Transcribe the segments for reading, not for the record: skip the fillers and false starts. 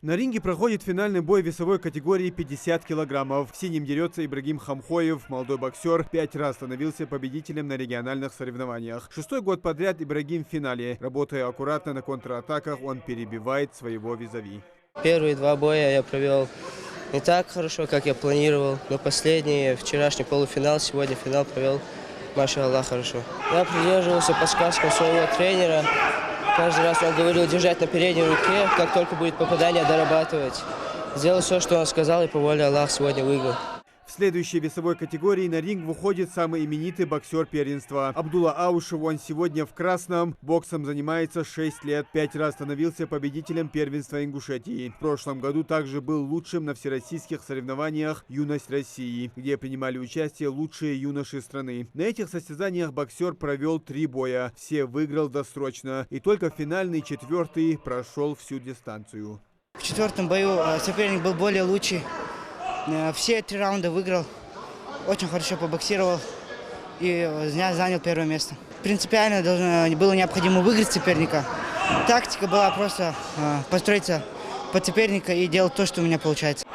На ринге проходит финальный бой весовой категории 50 килограммов. В синем дерется Ибрагим Хамхоев, молодой боксер, 5 раз становился победителем на региональных соревнованиях. 6-й год подряд Ибрагим в финале. Работая аккуратно на контратаках, он перебивает своего визави. Первые 2 боя я провел не так хорошо, как я планировал, но последний, вчерашний полуфинал, сегодня финал провел, машаллах, хорошо. Я придерживался подсказкам своего тренера. Каждый раз он говорил держать на передней руке, как только будет попадание, дорабатывать. Сделал все, что он сказал, и по воле Аллаха сегодня выиграл. В следующей весовой категории на ринг выходит самый именитый боксер первенства. Абдулла Аушев, он сегодня в красном. Боксом занимается 6 лет. 5 раз становился победителем первенства Ингушетии. В прошлом году также был лучшим на всероссийских соревнованиях «Юность России», где принимали участие лучшие юноши страны. На этих состязаниях боксер провел 3 боя. Все выиграл досрочно. И только финальный 4-й прошел всю дистанцию. В 4-м бою соперник был более лучший. Все 3 раунда выиграл, очень хорошо побоксировал и занял 1-е место. Принципиально было необходимо выиграть соперника. Тактика была просто построиться под соперника и делать то, что у меня получается.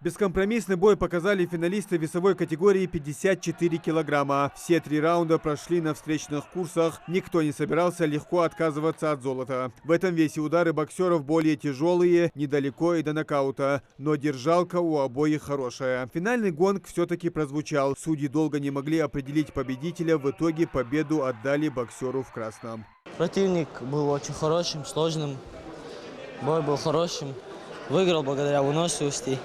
Бескомпромиссный бой показали финалисты весовой категории 54 килограмма. Все 3 раунда прошли на встречных курсах. Никто не собирался легко отказываться от золота. В этом весе удары боксеров более тяжелые, недалеко и до нокаута. Но держалка у обоих хорошая. Финальный гонг все-таки прозвучал. Судьи долго не могли определить победителя. В итоге победу отдали боксеру в красном. Противник был очень хорошим, сложным. Бой был хорошим. Выиграл благодаря выносливости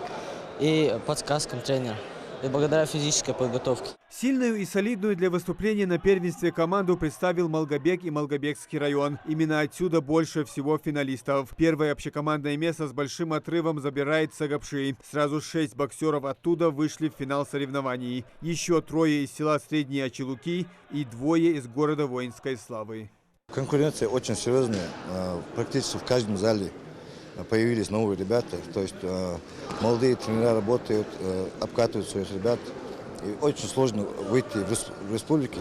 и подсказкам тренера, и благодаря физической подготовке. Сильную и солидную для выступления на первенстве команду представил Малгобек и Малгобекский район. Именно отсюда больше всего финалистов. Первое общекомандное место с большим отрывом забирает Сагапши. Сразу 6 боксеров оттуда вышли в финал соревнований. Еще 3 из села Средние Очелуки и 2 из города Воинской Славы. Конкуренция очень серьезная. Практически в каждом зале появились новые ребята, то есть молодые тренера работают, обкатывают своих ребят. И очень сложно выйти в республике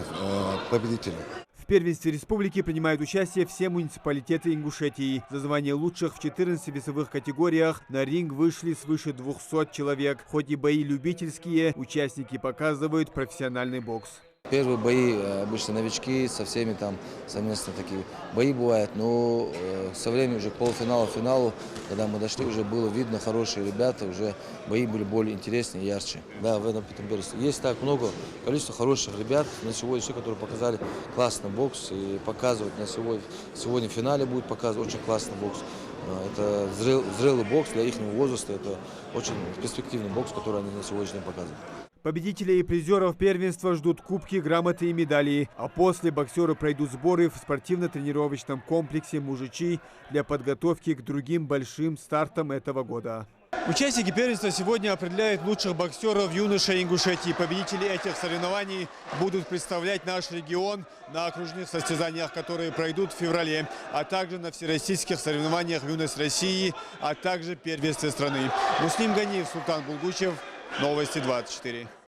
победителем. В первенстве республики принимают участие все муниципалитеты Ингушетии. За звание лучших в 14 весовых категориях на ринг вышли свыше 200 человек. Хоть и бои любительские, участники показывают профессиональный бокс. Первые бои обычно новички, со всеми там совместно такие бои бывают, но со временем уже к полуфиналу, финалу, когда мы дошли, уже было видно хорошие ребята, уже бои были более интереснее и ярче. Да, в этом первенстве есть так много, количество хороших ребят на сегодня, которые показали классный бокс и показывают на сегодня в финале будет показывать очень классный бокс. Это зрелый бокс для их возраста, это очень перспективный бокс, который они на сегодняшний день показывают. Победителей и призеров первенства ждут кубки, грамоты и медали. А после боксеры пройдут сборы в спортивно-тренировочном комплексе «Мужичи» для подготовки к другим большим стартам этого года. Участники первенства сегодня определяют лучших боксеров юношей Ингушетии. Победители этих соревнований будут представлять наш регион на окружных состязаниях, которые пройдут в феврале, а также на всероссийских соревнованиях «Юность России», а также первенстве страны. Муслим Ганиев, Султан Булгучев. Новости 24.